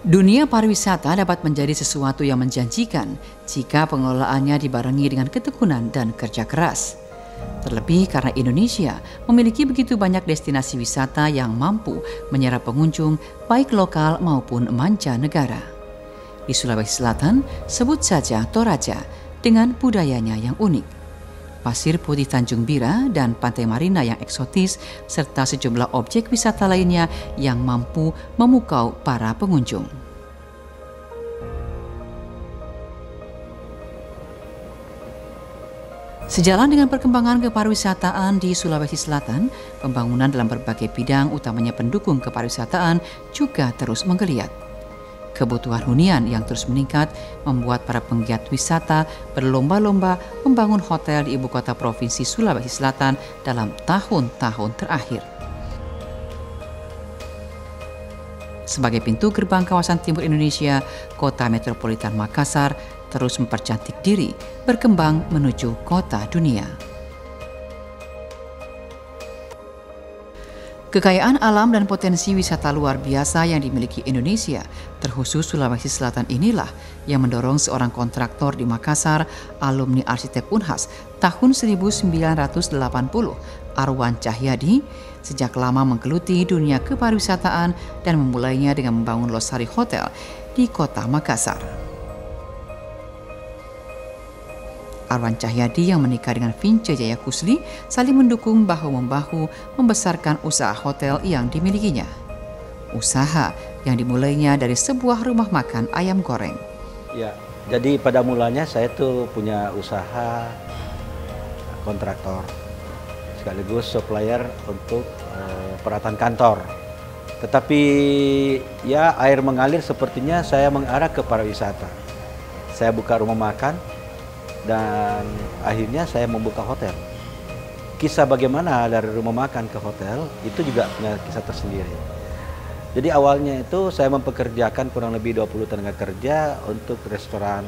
Dunia pariwisata dapat menjadi sesuatu yang menjanjikan jika pengelolaannya dibarengi dengan ketekunan dan kerja keras. Terlebih karena Indonesia memiliki begitu banyak destinasi wisata yang mampu menyerap pengunjung baik lokal maupun mancanegara. Di Sulawesi Selatan, sebut saja Toraja dengan budayanya yang unik. Pasir putih Tanjung Bira dan pantai marina yang eksotis serta sejumlah objek wisata lainnya yang mampu memukau para pengunjung. Sejalan dengan perkembangan kepariwisataan di Sulawesi Selatan, pembangunan dalam berbagai bidang utamanya pendukung kepariwisataan juga terus menggeliat. Kebutuhan hunian yang terus meningkat membuat para penggiat wisata berlomba-lomba membangun hotel di ibu kota provinsi Sulawesi Selatan dalam tahun-tahun terakhir. Sebagai pintu gerbang kawasan timur Indonesia, kota metropolitan Makassar terus mempercantik diri, berkembang menuju kota dunia. Kekayaan alam dan potensi wisata luar biasa yang dimiliki Indonesia, terkhusus Sulawesi Selatan inilah yang mendorong seorang kontraktor di Makassar, alumni arsitek Unhas tahun 1980, Arwan Cahyadi, sejak lama menggeluti dunia kepariwisataan dan memulainya dengan membangun Losari Hotel di kota Makassar. Arwan Cahyadi yang menikah dengan Vince Jaya Kusli saling mendukung bahu-membahu membesarkan usaha hotel yang dimilikinya. Usaha yang dimulainya dari sebuah rumah makan ayam goreng. Ya, jadi pada mulanya saya tuh punya usaha kontraktor sekaligus supplier untuk peralatan kantor. Tetapi ya air mengalir sepertinya saya mengarah ke pariwisata. Saya buka rumah makan dan akhirnya saya membuka hotel. Kisah bagaimana dari rumah makan ke hotel itu juga punya kisah tersendiri. Jadi awalnya itu saya mempekerjakan kurang lebih 20 tenaga kerja untuk restoran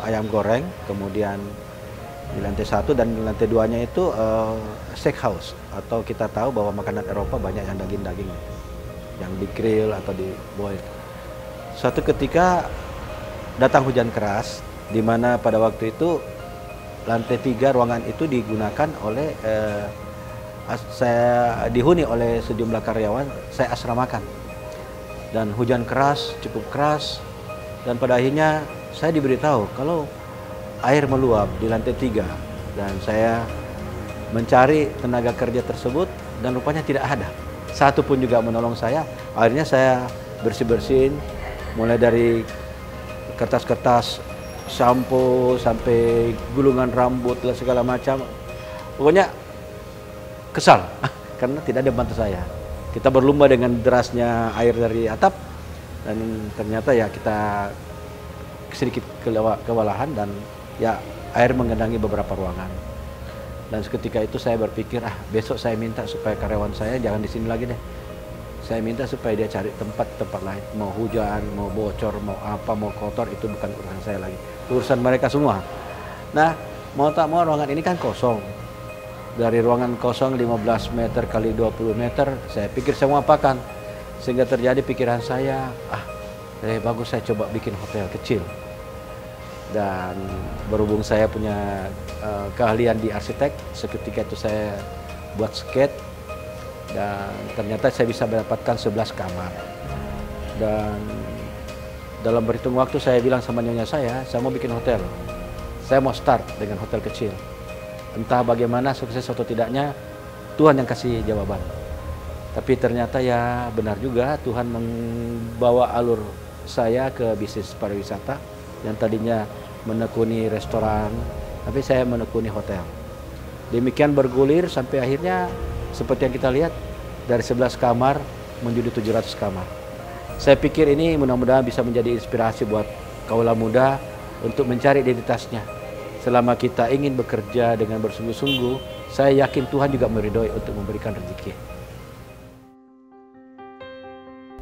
ayam goreng, kemudian di lantai 1 dan di lantai 2-nya itu steak house, atau kita tahu bahwa makanan Eropa banyak yang daging-daging, yang di grill atau di boil. Suatu ketika datang hujan keras, di mana pada waktu itu lantai 3 ruangan itu digunakan oleh saya dihuni oleh sejumlah karyawan, saya asramakan. Dan hujan keras, cukup keras, dan pada akhirnya saya diberitahu kalau air meluap di lantai 3 dan saya mencari tenaga kerja tersebut dan rupanya tidak ada. Satu pun juga menolong saya. Akhirnya saya bersih-bersihin mulai dari kertas-kertas shampoo sampai gulungan rambut dan segala macam. Pokoknya kesal karena tidak ada bantu saya. Kita berlomba dengan derasnya air dari atap dan ternyata ya kita sedikit kewalahan dan ya air menggenangi beberapa ruangan. Dan seketika itu saya berpikir, besok saya minta supaya karyawan saya jangan di sini lagi deh. Saya minta supaya dia cari tempat lain. Mau hujan, mau bocor, mau apa, mau kotor, itu bukan urusan saya lagi. Urusan mereka semua. Nah, mau tak mau ruangan ini kan kosong. Dari ruangan kosong 15 meter kali 20 meter, saya pikir saya mau apakan. Sehingga terjadi pikiran saya, bagus saya coba bikin hotel kecil. Dan berhubung saya punya keahlian di arsitek, seketika itu saya buat skate. Dan ternyata saya bisa mendapatkan 11 kamar. Dan dalam berhitung waktu saya bilang sama nyonya saya mau bikin hotel. Saya mau start dengan hotel kecil. Entah bagaimana sukses atau tidaknya, Tuhan yang kasih jawaban. Tapi ternyata ya benar juga, Tuhan membawa alur saya ke bisnis pariwisata. Yang tadinya menekuni restoran, tapi saya menekuni hotel. Demikian bergulir sampai akhirnya seperti yang kita lihat, dari 11 kamar menjadi 700 kamar. Saya pikir ini mudah-mudahan bisa menjadi inspirasi buat kaula muda untuk mencari identitasnya. Selama kita ingin bekerja dengan bersungguh-sungguh, saya yakin Tuhan juga meridhoi untuk memberikan rezeki.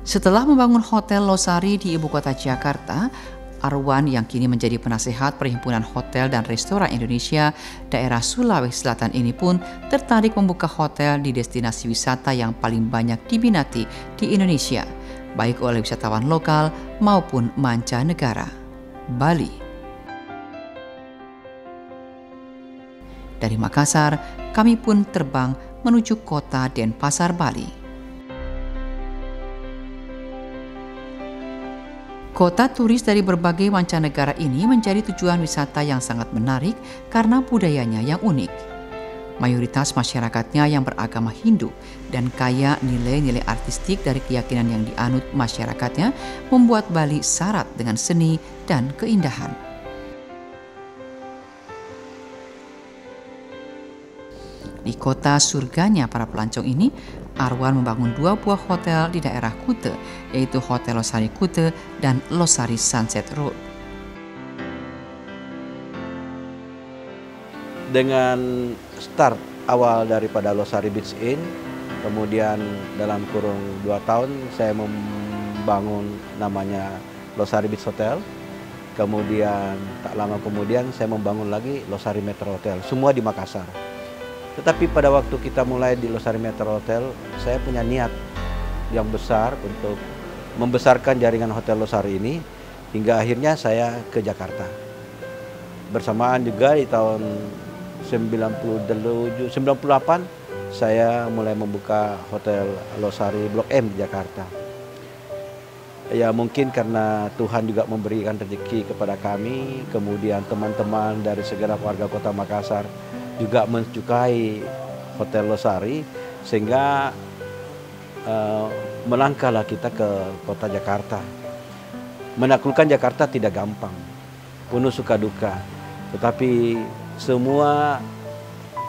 Setelah membangun Hotel Losari di ibu kota Jakarta, Arwan yang kini menjadi penasehat Perhimpunan Hotel dan Restoran Indonesia daerah Sulawesi Selatan ini pun tertarik membuka hotel di destinasi wisata yang paling banyak diminati di Indonesia, baik oleh wisatawan lokal maupun mancanegara. Bali. Dari Makassar, kami pun terbang menuju kota Denpasar, Bali. Kota turis dari berbagai mancanegara ini menjadi tujuan wisata yang sangat menarik karena budayanya yang unik. Mayoritas masyarakatnya yang beragama Hindu dan kaya nilai-nilai artistik dari keyakinan yang dianut masyarakatnya membuat Bali syarat dengan seni dan keindahan. Di kota surganya para pelancong ini, Arwan membangun 2 buah hotel di daerah Kute, yaitu Hotel Losari Kute dan Losari Sunset Road. Dengan start awal daripada Losari Beach Inn, kemudian dalam kurun 2 tahun saya membangun namanya Losari Beach Hotel, kemudian tak lama kemudian saya membangun lagi Losari Metro Hotel, semua di Makassar. Tetapi pada waktu kita mulai di Losari Metro Hotel, saya punya niat yang besar untuk membesarkan jaringan Hotel Losari ini, hingga akhirnya saya ke Jakarta. Bersamaan juga di tahun 98 saya mulai membuka Hotel Losari Blok M di Jakarta. Ya mungkin karena Tuhan juga memberikan rezeki kepada kami, kemudian teman-teman dari segenap warga kota Makassar juga menyukai Hotel Losari, sehingga melangkahlah kita ke kota Jakarta. Menaklukkan Jakarta tidak gampang, penuh suka duka, tetapi semua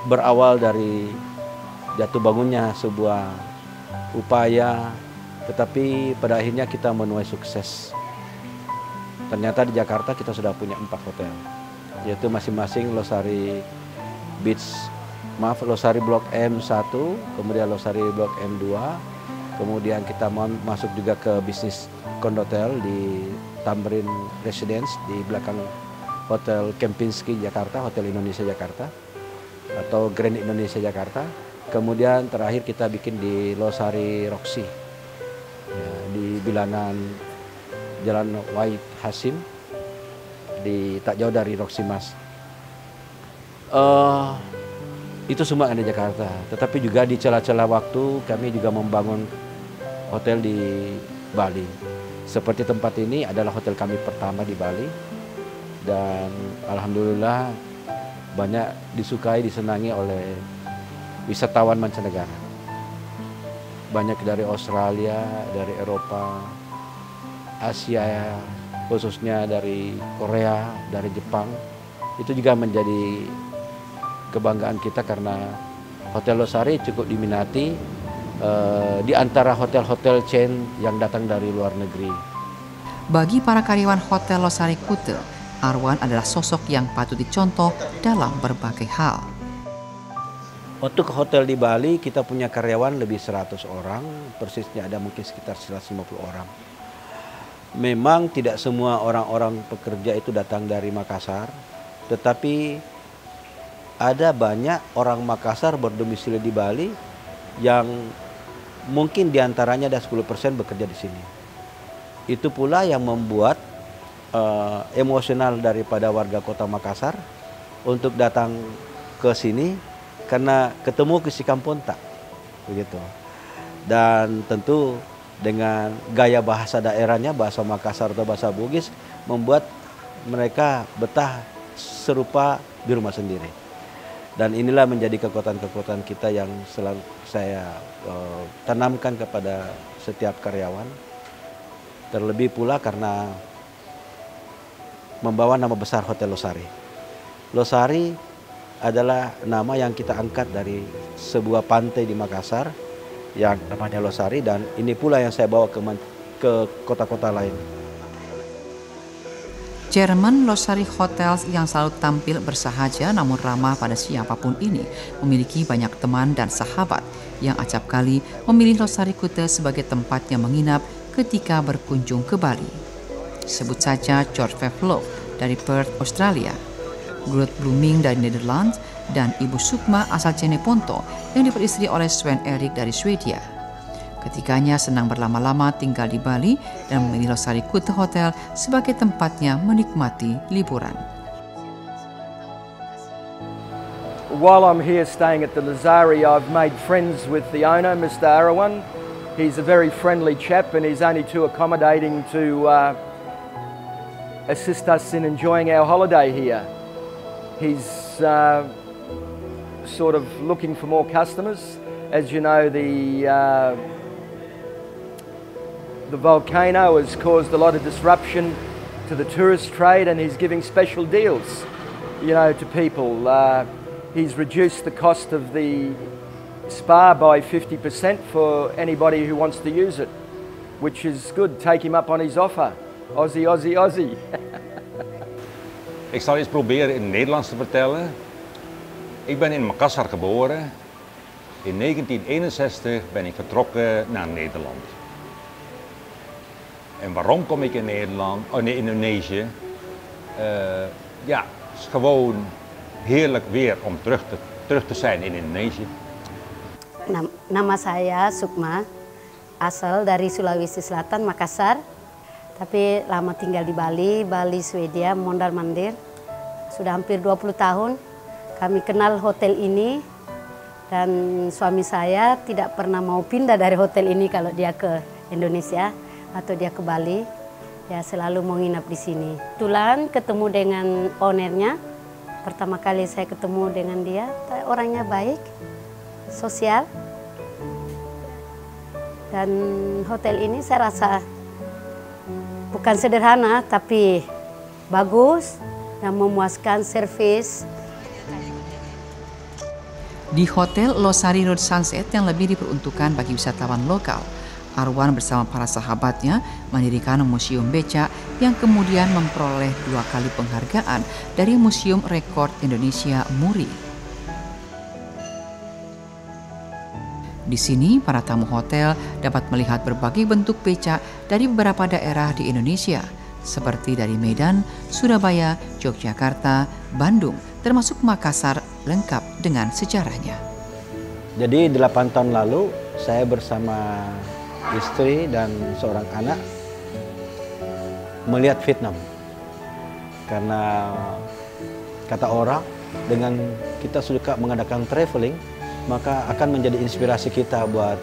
berawal dari jatuh bangunnya sebuah upaya, tetapi pada akhirnya kita menuai sukses. Ternyata di Jakarta kita sudah punya 4 hotel, yaitu masing-masing Losari Losari Blok M1, kemudian Losari Blok M2, kemudian kita masuk juga ke bisnis kondotel di Tamrin Residence di belakang Hotel Kempinski Jakarta, Hotel Indonesia Jakarta, atau Grand Indonesia Jakarta. Kemudian terakhir kita bikin di Losari Roxy, ya, di bilangan Jalan Wahid Hasim, tak jauh dari Roxy Mas. Itu semua ada di Jakarta. Tetapi juga di celah-celah waktu kami juga membangun hotel di Bali. Seperti tempat ini adalah hotel kami pertama di Bali. Dan alhamdulillah banyak disukai, disenangi oleh wisatawan mancanegara. Banyak dari Australia, dari Eropa, Asia, khususnya dari Korea, dari Jepang. Itu juga menjadi kebanggaan kita karena Hotel Losari cukup diminati di antara hotel-hotel chain yang datang dari luar negeri. Bagi para karyawan Hotel Losari Kute, Arwan adalah sosok yang patut dicontoh dalam berbagai hal. Untuk hotel di Bali kita punya karyawan lebih 100 orang, persisnya ada mungkin sekitar 150 orang. Memang tidak semua orang-orang pekerja itu datang dari Makassar, tetapi ada banyak orang Makassar berdomisili di Bali yang mungkin diantaranya ada 10% bekerja di sini. Itu pula yang membuat emosional daripada warga kota Makassar untuk datang ke sini, karena ketemu ke si kampung tak begitu. Dan tentu dengan gaya bahasa daerahnya, bahasa Makassar atau bahasa Bugis, membuat mereka betah serupa di rumah sendiri. Dan inilah menjadi kekuatan-kekuatan kita yang selalu saya tanamkan kepada setiap karyawan. Terlebih pula karena membawa nama besar Hotel Losari. Losari adalah nama yang kita angkat dari sebuah pantai di Makassar yang namanya Losari, dan ini pula yang saya bawa ke kota-kota lain. Chairman Losari Hotels yang selalu tampil bersahaja namun ramah pada siapapun ini memiliki banyak teman dan sahabat yang acap kali memilih Losari Kute sebagai tempatnya menginap ketika berkunjung ke Bali. Sebut saja George Pavlov dari Perth, Australia, Groot Blooming dari Netherlands, dan Ibu Sukma asal Ceneponto yang diperistri oleh Sven Erik dari Swedia. Ketiganya senang berlama-lama tinggal di Bali dan memilih Losari Kuta Hotel sebagai tempatnya menikmati liburan. While I'm here staying at the Losari, I've made friends with the owner, Mr. Arawan. He's a very friendly chap and he's only too accommodating to assist us in enjoying our holiday here. He's sort of looking for more customers. As you know, the volcano has caused a lot of disruption to the tourist trade and he's giving special deals, to people. He's reduced the cost of the spa by 50% for anybody who wants to use it, which is good. Take him up on his offer. Aussie, Aussie, Aussie. Ik zal eens proberen in het Nederlands te vertellen. Ik ben in Makassar geboren. In 1961 ben ik vertrokken naar Nederland. En waarom kom ik in Indonesië? Het is gewoon heerlijk weer om terug te zijn in Indonesië. Nama saya Sukma, asal dari Sulawesi Selatan, Makassar. Tapi lama tinggal di Bali, Swedia, mondar-mandir. Sudah hampir 20 tahun. Kami kenal hotel ini dan suami saya tidak pernah mau pindah dari hotel ini kalau dia ke Indonesia atau dia ke Bali. Ya selalu mau nginap di sini. Kebetulan ketemu dengan ownernya. Pertama kali saya ketemu dengan dia, orangnya baik, sosial. Dan hotel ini saya rasa bukan sederhana tapi bagus dan memuaskan servis. Di Hotel Losari Road Sunset yang lebih diperuntukkan bagi wisatawan lokal, Arwan bersama para sahabatnya mendirikan Museum Becak yang kemudian memperoleh 2 kali penghargaan dari Museum Rekor Indonesia MURI. Di sini, para tamu hotel dapat melihat berbagai bentuk becak dari beberapa daerah di Indonesia, seperti dari Medan, Surabaya, Yogyakarta, Bandung, termasuk Makassar, lengkap dengan sejarahnya. Jadi 8 tahun lalu saya bersama istri dan seorang anak melihat Vietnam. Karena kata orang, dengan kita suka mengadakan traveling, maka akan menjadi inspirasi kita buat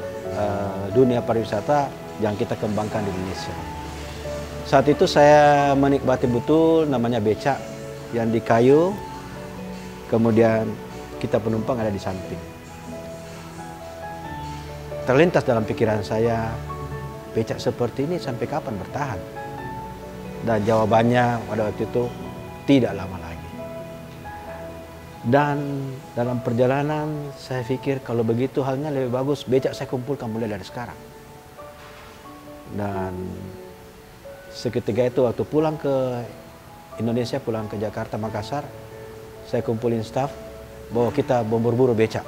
dunia pariwisata yang kita kembangkan di Indonesia. Saat itu saya menikmati betul namanya becak yang di kayu, kemudian kita penumpang ada di samping. Terlintas dalam pikiran saya, becak seperti ini sampai kapan bertahan? Dan jawabannya pada waktu itu tidak lama lagi. Dan dalam perjalanan saya pikir kalau begitu halnya lebih bagus becak saya kumpulkan mulai dari sekarang. Dan seketika itu waktu pulang ke Indonesia, pulang ke Jakarta, Makassar, saya kumpulin staf bahwa kita berburu becak.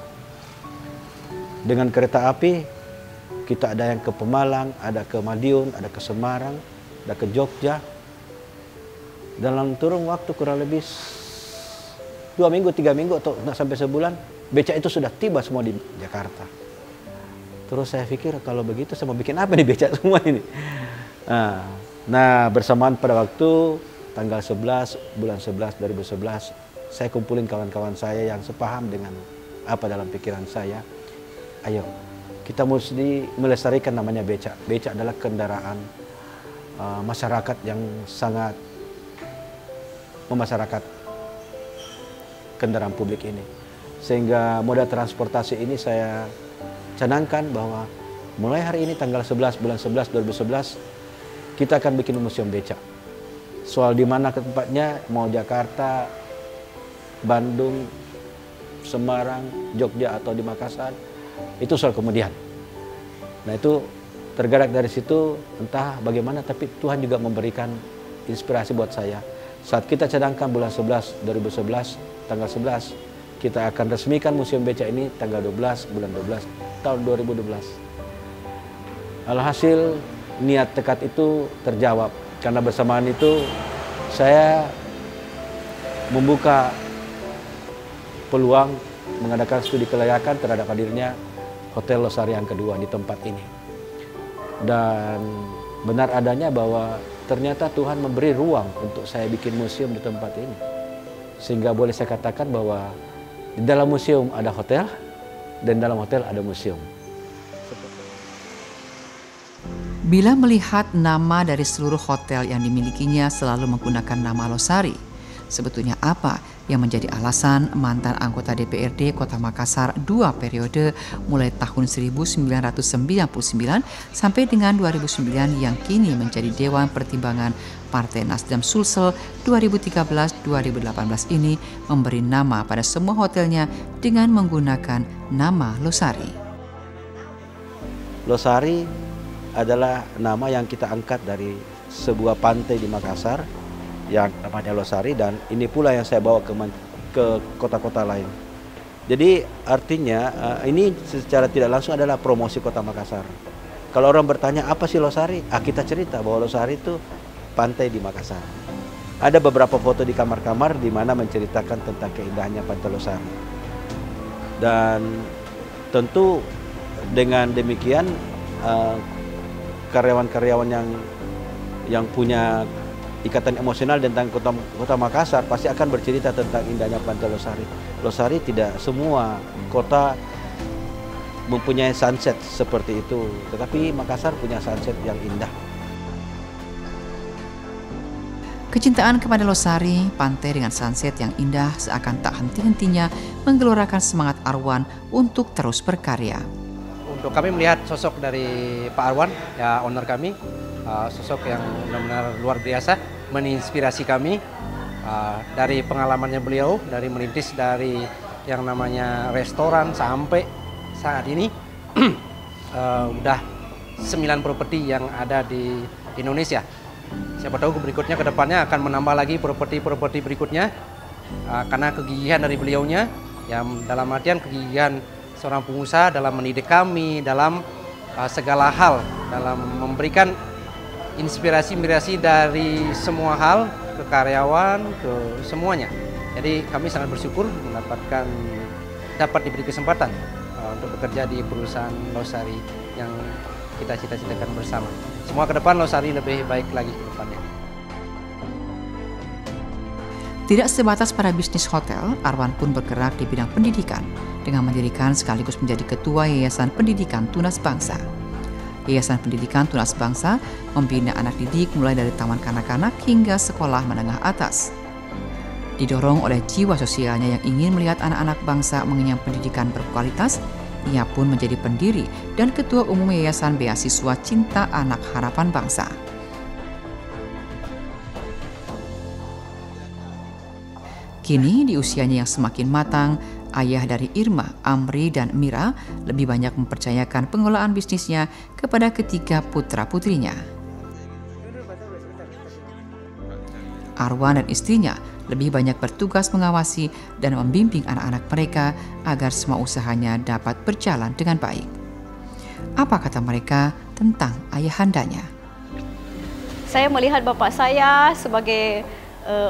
Dengan kereta api, kita ada yang ke Pemalang, ada ke Madiun, ada ke Semarang, ada ke Jogja. Dalam kurun waktu kurang lebih 2 minggu, 3 minggu atau sampai sebulan, becak itu sudah tiba semua di Jakarta. Terus saya pikir kalau begitu saya mau bikin apa nih becak semua ini. Nah, bersamaan pada waktu tanggal 11 bulan 11 2011, saya kumpulin kawan-kawan saya yang sepaham dengan apa dalam pikiran saya. Ayo, kita mesti melestarikan namanya becak. Becak adalah kendaraan masyarakat yang sangat memasyarakat kendaraan publik ini. Sehingga moda transportasi ini saya canangkan bahwa mulai hari ini tanggal 11 bulan 11 2011 kita akan bikin museum becak. Soal di mana tempatnya, mau Jakarta, Bandung, Semarang, Jogja atau di Makassar, itu soal kemudian. Nah itu tergerak dari situ, entah bagaimana, tapi Tuhan juga memberikan inspirasi buat saya. Saat kita cadangkan bulan 11 2011, tanggal 11, kita akan resmikan Museum Becak ini tanggal 12 bulan 12 tahun 2012. Alhasil niat tekad itu terjawab karena bersamaan itu saya membuka peluang mengadakan studi kelayakan terhadap hadirnya Hotel Losari yang kedua di tempat ini. Dan benar adanya bahwa ternyata Tuhan memberi ruang untuk saya bikin museum di tempat ini. Sehingga boleh saya katakan bahwa di dalam museum ada hotel, dan dalam hotel ada museum. Bila melihat nama dari seluruh hotel yang dimilikinya selalu menggunakan nama Losari, sebetulnya apa yang menjadi alasan mantan anggota DPRD Kota Makassar 2 periode mulai tahun 1999 sampai dengan 2009 yang kini menjadi Dewan Pertimbangan Partai Nasdem Sulsel 2013-2018 ini memberi nama pada semua hotelnya dengan menggunakan nama Losari. Losari adalah nama yang kita angkat dari sebuah pantai di Makassar yang namanya Losari, dan ini pula yang saya bawa ke kota-kota lain. Jadi artinya ini secara tidak langsung adalah promosi Kota Makassar. Kalau orang bertanya apa sih Losari, kita cerita bahwa Losari itu pantai di Makassar. Ada beberapa foto di kamar-kamar di mana menceritakan tentang keindahannya pantai Losari. Dan tentu dengan demikian karyawan-karyawan yang punya ikatan emosional tentang kota Makassar pasti akan bercerita tentang indahnya pantai Losari. Losari tidak semua kota mempunyai sunset seperti itu, tetapi Makassar punya sunset yang indah. Kecintaan kepada Losari, pantai dengan sunset yang indah seakan tak henti-hentinya menggelorakan semangat Arwan untuk terus berkarya. Untuk kami melihat sosok dari Pak Arwan, ya owner kami, sosok yang benar-benar luar biasa, menginspirasi kami dari pengalamannya beliau, dari merintis dari yang namanya restoran sampai saat ini udah 9 properti yang ada di Indonesia. Siapa tahu berikutnya ke depannya akan menambah lagi properti-properti berikutnya karena kegigihan dari beliaunya, yang dalam artian kegigihan seorang pengusaha dalam mendidik kami, dalam segala hal, dalam memberikan inspirasi dari semua hal ke karyawan, ke semuanya. Jadi kami sangat bersyukur dapat diberi kesempatan untuk bekerja di perusahaan Losari yang kita cita-citakan bersama. Semua ke depan Losari lebih baik lagi ke depannya. Tidak sebatas pada bisnis hotel, Arwan pun bergerak di bidang pendidikan dengan mendirikan sekaligus menjadi ketua Yayasan Pendidikan Tunas Bangsa. Yayasan Pendidikan Tunas Bangsa membina anak didik mulai dari taman kanak-kanak hingga sekolah menengah atas. Didorong oleh jiwa sosialnya yang ingin melihat anak-anak bangsa mengenyam pendidikan berkualitas, ia pun menjadi pendiri dan ketua umum Yayasan Beasiswa Cinta Anak Harapan Bangsa. Kini di usianya yang semakin matang, ayah dari Irma, Amri, dan Mira lebih banyak mempercayakan pengelolaan bisnisnya kepada ketiga putra-putrinya. Arwan dan istrinya lebih banyak bertugas mengawasi dan membimbing anak-anak mereka agar semua usahanya dapat berjalan dengan baik. Apa kata mereka tentang ayahandanya? Saya melihat bapak saya sebagai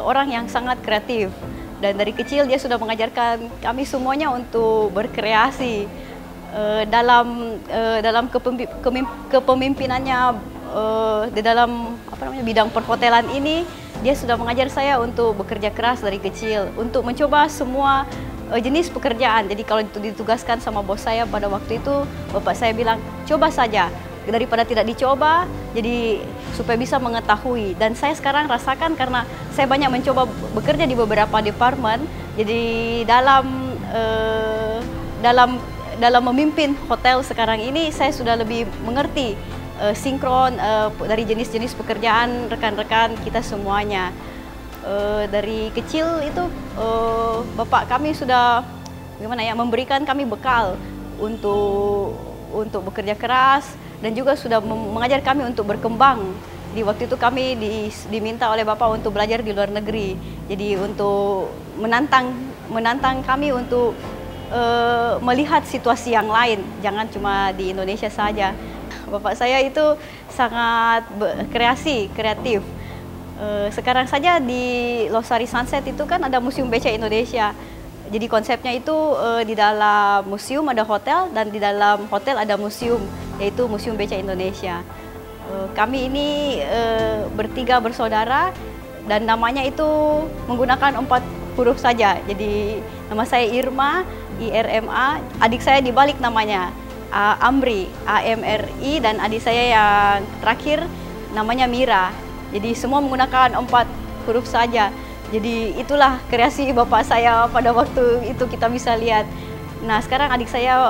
orang yang sangat kreatif. Dan dari kecil dia sudah mengajarkan kami semuanya untuk berkreasi dalam kepemimpinannya di dalam bidang perhotelan ini. Dia sudah mengajar saya untuk bekerja keras dari kecil, untuk mencoba semua jenis pekerjaan. Jadi kalau ditugaskan sama bos saya pada waktu itu, bapak saya bilang coba saja daripada tidak dicoba, jadi supaya bisa mengetahui. Dan saya sekarang rasakan karena saya banyak mencoba bekerja di beberapa departemen, jadi dalam memimpin hotel sekarang ini saya sudah lebih mengerti sinkron dari jenis-jenis pekerjaan rekan-rekan kita semuanya. Dari kecil itu bapak kami sudah memberikan kami bekal untuk bekerja keras, dan juga sudah mengajar kami untuk berkembang. Di waktu itu kami diminta oleh bapak untuk belajar di luar negeri, jadi untuk menantang kami untuk melihat situasi yang lain, jangan cuma di Indonesia saja. Bapak saya itu sangat kreatif. Sekarang saja di Losari Sunset itu kan ada Museum Beca Indonesia. Jadi konsepnya itu di dalam museum ada hotel dan di dalam hotel ada museum. yaitu Museum Beca Indonesia. Kami ini bertiga bersaudara dan namanya itu menggunakan 4 huruf saja. Jadi nama saya Irma, IRMA, adik saya dibalik namanya Amri, AMRI, dan adik saya yang terakhir namanya Mira. Jadi semua menggunakan 4 huruf saja. Jadi itulah kreasi bapak saya pada waktu itu kita bisa lihat. Nah, sekarang adik saya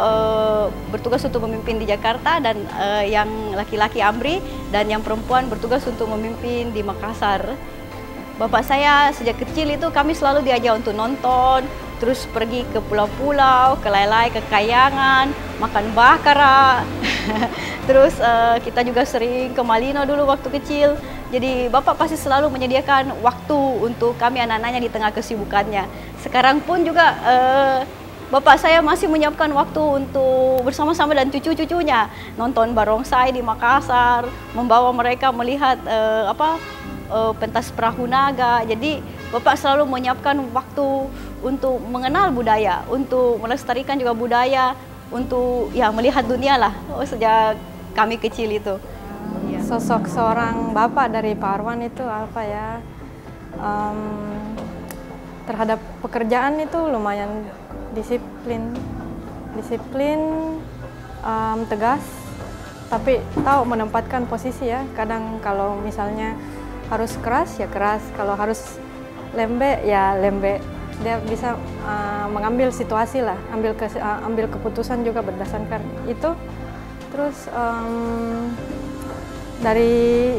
bertugas untuk memimpin di Jakarta, dan yang laki-laki Amri dan yang perempuan bertugas untuk memimpin di Makassar. Bapak saya sejak kecil itu kami selalu diajak untuk nonton, terus pergi ke pulau-pulau, ke Lalai, ke Kayangan, makan bakara. Terus kita juga sering ke Malino dulu waktu kecil. Jadi bapak pasti selalu menyediakan waktu untuk kami anak-anaknya di tengah kesibukannya. Sekarang pun juga bapak saya masih menyiapkan waktu untuk bersama-sama dan cucu-cucunya nonton barongsai di Makassar, membawa mereka melihat pentas perahu naga. Jadi bapak selalu menyiapkan waktu untuk mengenal budaya, untuk melestarikan juga budaya, untuk ya melihat dunia lah sejak kami kecil itu. Sosok seorang bapak dari Pak Arwan itu apa ya, terhadap pekerjaan itu lumayan disiplin, tegas, tapi tahu menempatkan posisi ya. Kadang kalau misalnya harus keras ya keras, kalau harus lembek ya lembek. Dia bisa mengambil situasi lah, ambil keputusan juga berdasarkan itu. Terus dari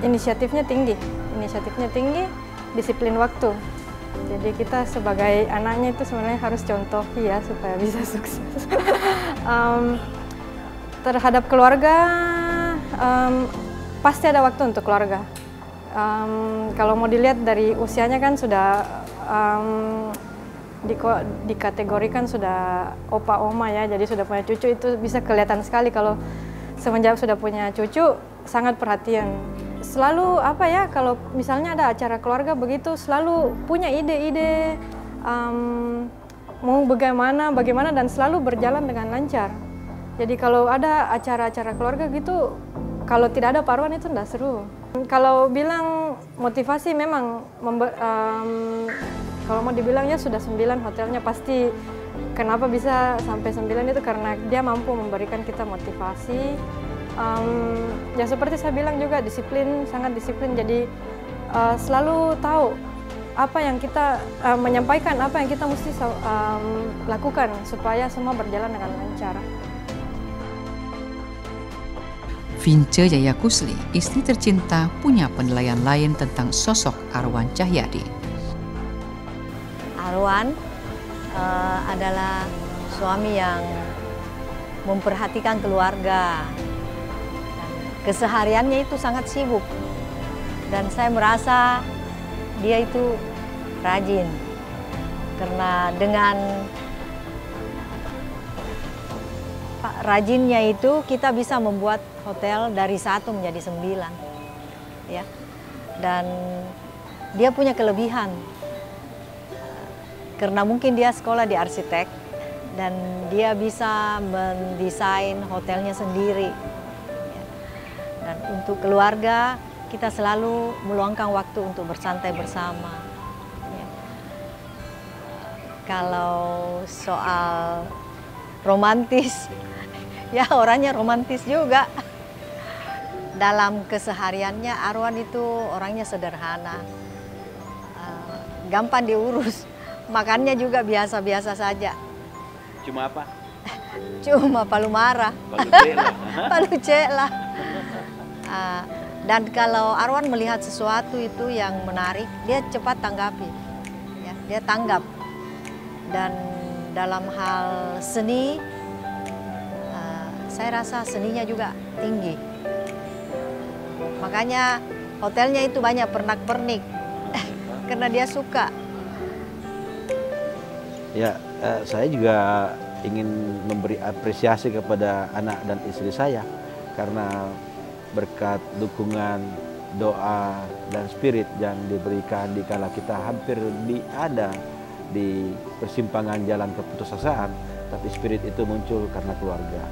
inisiatifnya tinggi, disiplin waktu. Jadi kita sebagai anaknya itu sebenarnya harus contoh ya supaya bisa sukses. Terhadap keluarga, pasti ada waktu untuk keluarga. Kalau mau dilihat dari usianya kan sudah dikategorikan sudah opa oma ya, jadi sudah punya cucu, itu bisa kelihatan sekali kalau semenjak sudah punya cucu sangat perhatian. Selalu apa ya, kalau misalnya ada acara keluarga begitu selalu punya ide-ide mau bagaimana dan selalu berjalan dengan lancar. Jadi kalau ada acara-acara keluarga gitu, kalau tidak ada Pak Arwan itu tidak seru. Kalau bilang motivasi memang kalau mau dibilang ya sudah 9 hotelnya, pasti kenapa bisa sampai 9 itu karena dia mampu memberikan kita motivasi. Ya seperti saya bilang juga disiplin, sangat disiplin. Jadi selalu tahu apa yang kita menyampaikan, apa yang kita mesti lakukan supaya semua berjalan dengan lancar. Vince Jaya Kusli, istri tercinta, punya penilaian lain tentang sosok Arwan Cahyadi. Arwan adalah suami yang memperhatikan keluarga. Kesehariannya itu sangat sibuk. Dan saya merasa dia itu rajin. Karena dengan rajinnya itu kita bisa membuat hotel dari 1 menjadi 9. Ya. Dan dia punya kelebihan. Karena mungkin dia sekolah di arsitek dan dia bisa mendesain hotelnya sendiri. Dan untuk keluarga kita selalu meluangkan waktu untuk bersantai bersama. Ya. Kalau soal romantis, ya orangnya romantis juga. Dalam kesehariannya Arwan itu orangnya sederhana, gampang diurus. Makannya juga biasa-biasa saja. Cuma apa? Cuma palu marah. Palu cek lah. Dan kalau Arwan melihat sesuatu itu yang menarik, dia cepat tanggapi. Ya, dia tanggap. Dan dalam hal seni, saya rasa seninya juga tinggi. Makanya hotelnya itu banyak pernak-pernik. Karena dia suka. Ya, saya juga ingin memberi apresiasi kepada anak dan istri saya karena berkat dukungan, doa, dan spirit yang diberikan dikala kita hampir ada di persimpangan jalan keputusasaan. tapi spirit itu muncul karena keluarga.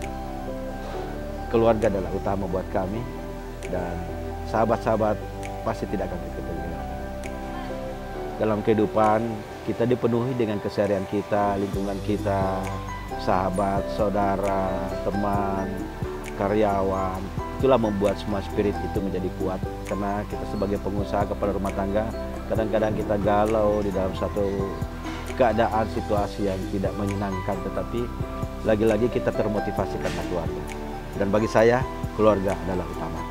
Keluarga adalah utama buat kami, dan sahabat-sahabat pasti tidak akan kita kehilangan. Dalam kehidupan kita dipenuhi dengan keseharian kita, lingkungan kita, sahabat, saudara, teman, karyawan. Itulah membuat semua spirit itu menjadi kuat. Karena kita sebagai pengusaha, kepala rumah tangga, kadang-kadang kita galau di dalam satu keadaan, situasi yang tidak menyenangkan, tetapi lagi-lagi kita termotivasi karena keluarga. Dan bagi saya, keluarga adalah utama.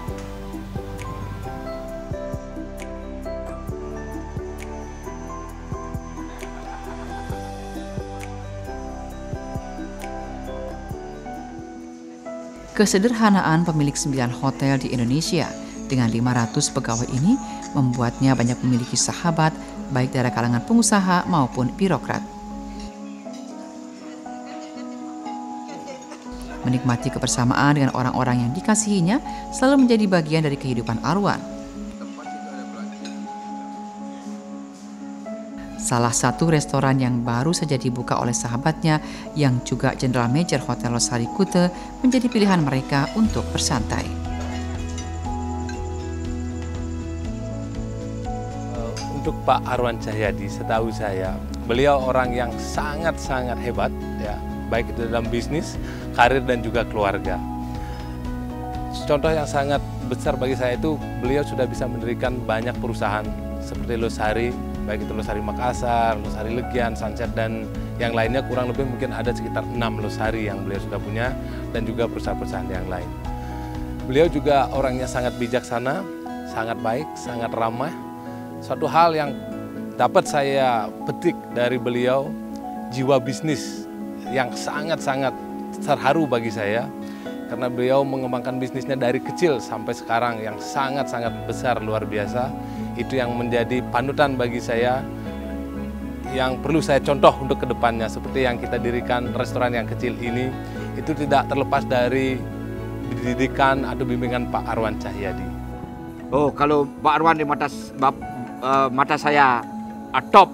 Kesederhanaan pemilik 9 hotel di Indonesia dengan 500 pegawai ini membuatnya banyak memiliki sahabat, baik dari kalangan pengusaha maupun birokrat. Menikmati kebersamaan dengan orang-orang yang dikasihinya selalu menjadi bagian dari kehidupan Arwan. Salah satu restoran yang baru saja dibuka oleh sahabatnya yang juga General Manager Hotel Losari Kuta menjadi pilihan mereka untuk bersantai. Untuk Pak Arwan Cahyadi, setahu saya, beliau orang yang sangat-sangat hebat, ya, baik itu dalam bisnis, karir dan juga keluarga. Contoh yang sangat besar bagi saya itu beliau sudah bisa mendirikan banyak perusahaan seperti Losari, baik itu Losari Makassar, Losari Legian, Sunset, dan yang lainnya, kurang lebih mungkin ada sekitar 6 Losari yang beliau sudah punya, dan juga perusahaan-perusahaan yang lain. Beliau juga orangnya sangat bijaksana, sangat baik, sangat ramah. Suatu hal yang dapat saya petik dari beliau, jiwa bisnis yang sangat-sangat terharu bagi saya, karena beliau mengembangkan bisnisnya dari kecil sampai sekarang yang sangat-sangat besar, luar biasa. Itu yang menjadi panutan bagi saya, yang perlu saya contoh untuk kedepannya. Seperti yang kita dirikan restoran yang kecil ini, itu tidak terlepas dari didikan atau bimbingan Pak Arwan Cahyadi. Oh, kalau Pak Arwan di mata saya top.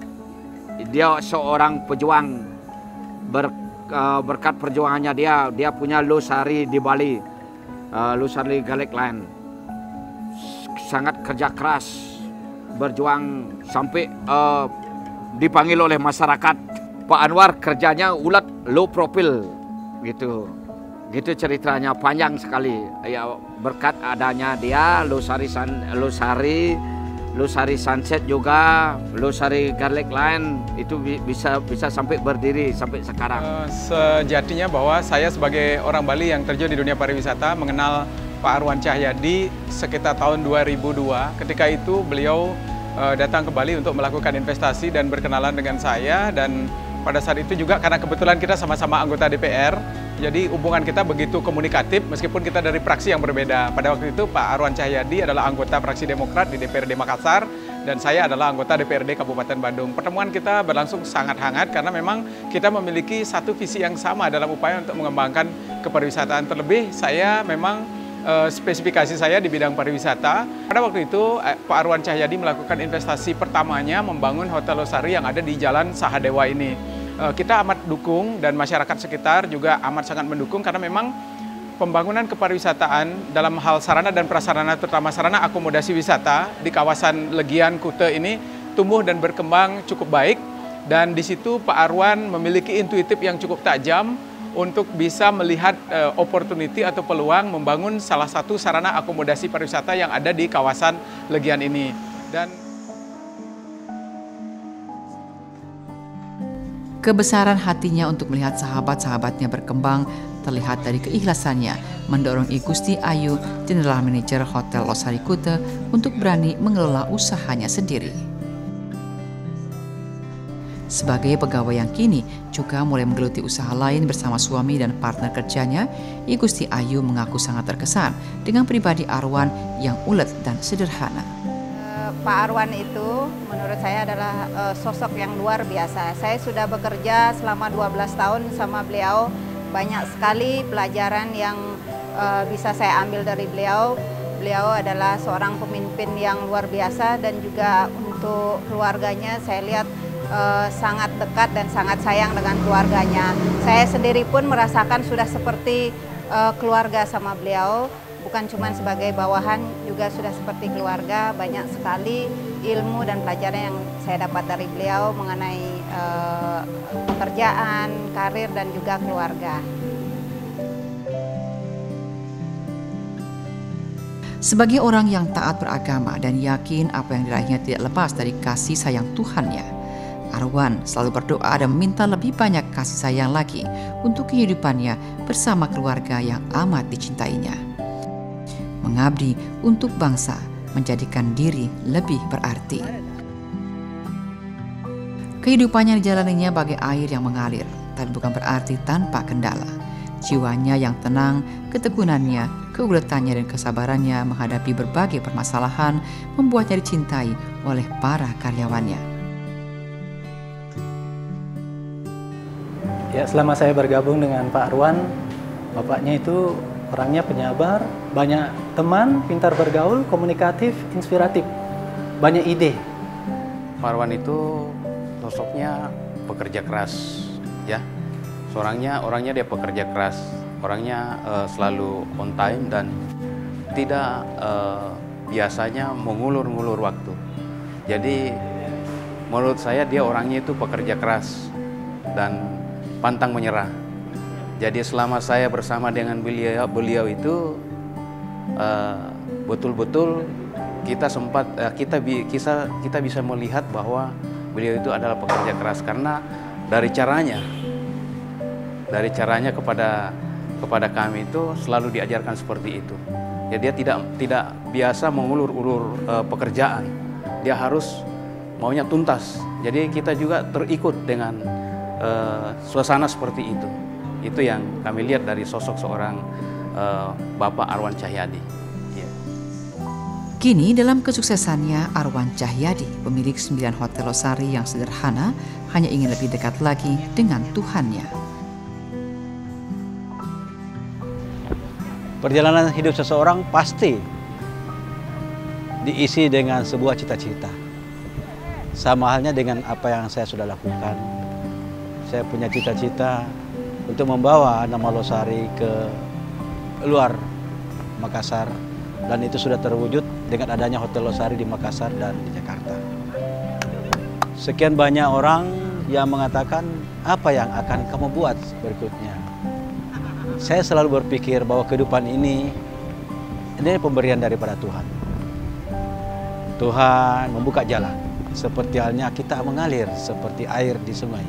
Dia seorang pejuang. Berkat perjuangannya dia punya Losari di Bali, Losari Garlic Land. Sangat kerja keras, berjuang sampai dipanggil oleh masyarakat. Pak Anwar kerjanya ulat, low profile gitu ceritanya, panjang sekali. Ya, berkat adanya dia Losari Sunset juga, Losari Garlic Land itu bisa sampai berdiri sampai sekarang. Sejatinya bahwa saya sebagai orang Bali yang terjun di dunia pariwisata mengenal Pak Arwan Cahyadi sekitar tahun 2002. Ketika itu beliau datang ke Bali untuk melakukan investasi dan berkenalan dengan saya, dan pada saat itu juga karena kebetulan kita sama-sama anggota DPR, jadi hubungan kita begitu komunikatif meskipun kita dari fraksi yang berbeda. Pada waktu itu Pak Arwan Cahyadi adalah anggota fraksi Demokrat di DPRD Makassar dan saya adalah anggota DPRD Kabupaten Bandung. Pertemuan kita berlangsung sangat hangat karena memang kita memiliki satu visi yang sama dalam upaya untuk mengembangkan kepariwisataan. Terlebih saya memang spesifikasi saya di bidang pariwisata. Pada waktu itu Pak Arwan Cahyadi melakukan investasi pertamanya membangun Hotel Losari yang ada di Jalan Sahadewa ini. Kita amat dukung dan masyarakat sekitar juga amat sangat mendukung karena memang pembangunan kepariwisataan dalam hal sarana dan prasarana, terutama sarana akomodasi wisata di kawasan Legian Kuta ini tumbuh dan berkembang cukup baik, dan di situ Pak Arwan memiliki intuitif yang cukup tajam untuk bisa melihat opportunity atau peluang membangun salah satu sarana akomodasi pariwisata yang ada di kawasan Legian ini. Dan kebesaran hatinya untuk melihat sahabat-sahabatnya berkembang terlihat dari keikhlasannya mendorong I Gusti Ayu, General Manager Hotel Losari Kuta, untuk berani mengelola usahanya sendiri. Sebagai pegawai yang kini juga mulai menggeluti usaha lain bersama suami dan partner kerjanya, I Gusti Ayu mengaku sangat terkesan dengan pribadi Arwan yang ulet dan sederhana. Pak Arwan itu menurut saya adalah sosok yang luar biasa. Saya sudah bekerja selama 12 tahun sama beliau. Banyak sekali pelajaran yang bisa saya ambil dari beliau. Beliau adalah seorang pemimpin yang luar biasa, dan juga untuk keluarganya saya lihat sangat dekat dan sangat sayang dengan keluarganya. Saya sendiri pun merasakan sudah seperti keluarga sama beliau, bukan cuma sebagai bawahan, juga sudah seperti keluarga. Banyak sekali ilmu dan pelajaran yang saya dapat dari beliau mengenai pekerjaan, karir, dan juga keluarga. Sebagai orang yang taat beragama dan yakin apa yang diraihnya tidak lepas dari kasih sayang Tuhannya, Arwan selalu berdoa dan meminta lebih banyak kasih sayang lagi untuk kehidupannya bersama keluarga yang amat dicintainya. Mengabdi untuk bangsa, menjadikan diri lebih berarti. Kehidupannya dijalaninya bagai air yang mengalir, tapi bukan berarti tanpa kendala. Jiwanya yang tenang, ketekunannya, keuletannya dan kesabarannya menghadapi berbagai permasalahan membuatnya dicintai oleh para karyawannya. Ya, selama saya bergabung dengan Pak Arwan, bapaknya itu orangnya penyabar, banyak teman, pintar bergaul, komunikatif, inspiratif, banyak ide. Pak Arwan itu sosoknya pekerja keras, ya. Orangnya dia pekerja keras, orangnya selalu on time dan tidak biasanya mengulur-ngulur waktu. Jadi menurut saya dia orangnya itu pekerja keras dan pantang menyerah. Jadi selama saya bersama dengan beliau itu betul-betul kita bisa melihat bahwa beliau itu adalah pekerja keras karena dari caranya kepada kami itu selalu diajarkan seperti itu. Ya, dia tidak biasa mengulur-ulur pekerjaan. Dia harus maunya tuntas. Jadi kita juga terikut dengan suasana seperti itu. Itu yang kami lihat dari sosok seorang Bapak Arwan Cahyadi. Ya. Kini dalam kesuksesannya, Arwan Cahyadi, pemilik 9 hotel Losari yang sederhana, hanya ingin lebih dekat lagi dengan Tuhannya. Perjalanan hidup seseorang pasti diisi dengan sebuah cita-cita. Sama halnya dengan apa yang saya sudah lakukan. Saya punya cita-cita untuk membawa nama Losari ke luar Makassar, dan itu sudah terwujud dengan adanya Hotel Losari di Makassar dan di Jakarta. Sekian banyak orang yang mengatakan, apa yang akan kamu buat berikutnya? Saya selalu berpikir bahwa kehidupan ini pemberian daripada Tuhan. Tuhan membuka jalan, seperti halnya kita mengalir seperti air di sungai.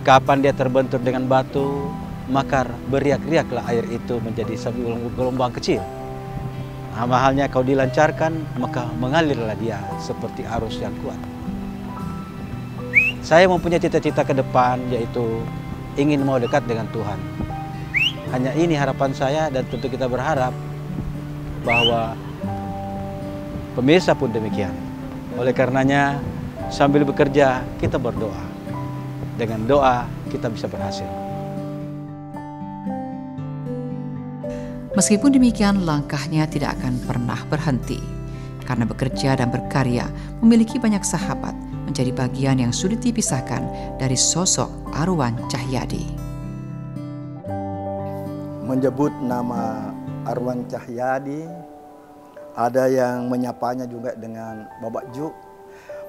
Kapan dia terbentur dengan batu, maka beriak-riaklah air itu menjadi gelombang kecil. Sama halnya kau dilancarkan, maka mengalirlah dia seperti arus yang kuat. Saya mempunyai cita-cita ke depan, yaitu ingin mau dekat dengan Tuhan. Hanya ini harapan saya, dan tentu kita berharap bahwa pemirsa pun demikian. Oleh karenanya, sambil bekerja kita berdoa. Dengan doa kita bisa berhasil. Meskipun demikian, langkahnya tidak akan pernah berhenti. Karena bekerja dan berkarya memiliki banyak sahabat, menjadi bagian yang sulit dipisahkan dari sosok Arwan Cahyadi. Menyebut nama Arwan Cahyadi, ada yang menyapanya juga dengan Babak Juk.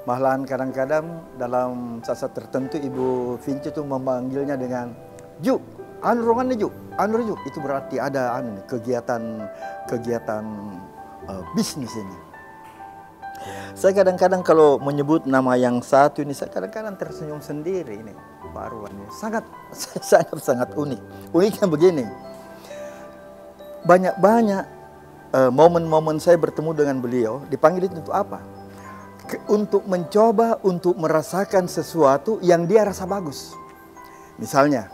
Malahan kadang-kadang dalam saat tertentu Ibu Vinci itu memanggilnya dengan Juk, anu rongan Juk, anu Juk. Itu berarti ada kegiatan bisnis ini. Saya kadang-kadang kalau menyebut nama yang satu ini, saya kadang-kadang tersenyum sendiri ini, Pak Arwan ini. Sangat unik. Uniknya begini. Banyak momen-momen saya bertemu dengan beliau, dipanggil itu untuk apa? Untuk mencoba, untuk merasakan sesuatu yang dia rasa bagus. Misalnya,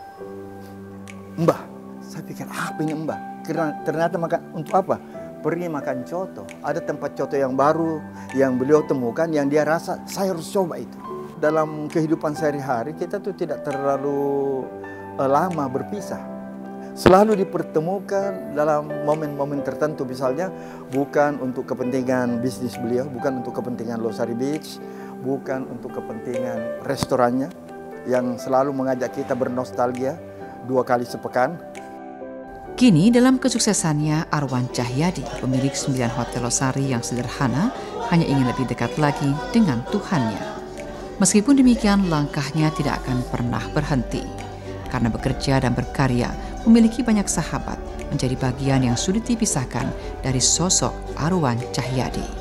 Mbah, saya pikir apa ini Mbah? Ternyata makan untuk apa? Pergi makan coto. Ada tempat coto yang baru yang beliau temukan, yang dia rasa saya harus coba itu. Dalam kehidupan sehari-hari kita tuh tidak terlalu lama berpisah. Selalu dipertemukan dalam momen-momen tertentu, misalnya bukan untuk kepentingan bisnis beliau, bukan untuk kepentingan Losari Beach, bukan untuk kepentingan restorannya yang selalu mengajak kita bernostalgia 2 kali sepekan. Kini dalam kesuksesannya, Arwan Cahyadi, pemilik 9 hotel losari yang sederhana, hanya ingin lebih dekat lagi dengan Tuhannya. Meskipun demikian, langkahnya tidak akan pernah berhenti. Karena bekerja dan berkarya, memiliki banyak sahabat, menjadi bagian yang sulit dipisahkan dari sosok Arwan Cahyadi.